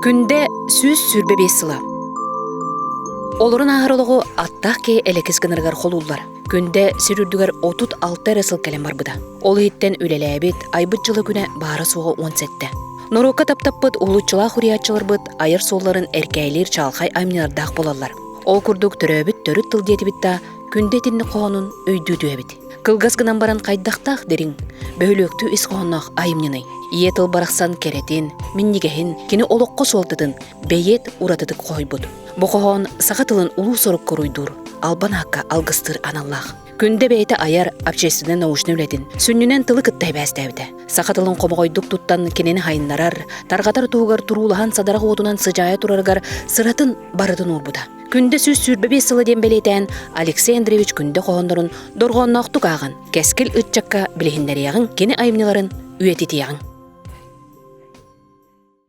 Күнде сүз сүрбе бесыла. Олорун ағыролығы аттақ кей әлекіз гынырғар холулар. Күнде сүрүрдүгер 36 рысыл кәлем бар бұда. Ол еттен үлеләбет айбыт жылы күне бары суғы 17. Нұрокка таптаппыт улуччыла хуриятчылар бұд айыр солларын әркәйлер чалқай аймнардақ болалар. Ол күрдік түрөбіт төріт тыл деті бітта күнде тінні қоғанын өйді дөбіт. Кылгас гынан баран қайдақтақ дерін, бөлөктү ис қоғаннақ айымныны. Ие тыл барақсан керетин, миннигехин, кені олыққы солтыдын, бейет уратыдық қойбуд. Бұ қоған саға тылын улу сорық көруйдур, албан хаққа алғыстыр аналлақ. Күнде бейті аяр общественный научный үлетін, сүннінен тылы кыттай бәстәбді. Саға тылын қомағойдық туттан кенені хайынларар, тарғатар туғығар турулахан садарақ отунан сыжая тураргар сыратын барытын урбуда. Күнде сүз сүрбебе сылы дембелетен Алексей Андреевич күнде қоғандырын дорғаннақ тұқағын, кәскіл үтчакка білігіндер яғын, кені айымныларын үйететі яғын.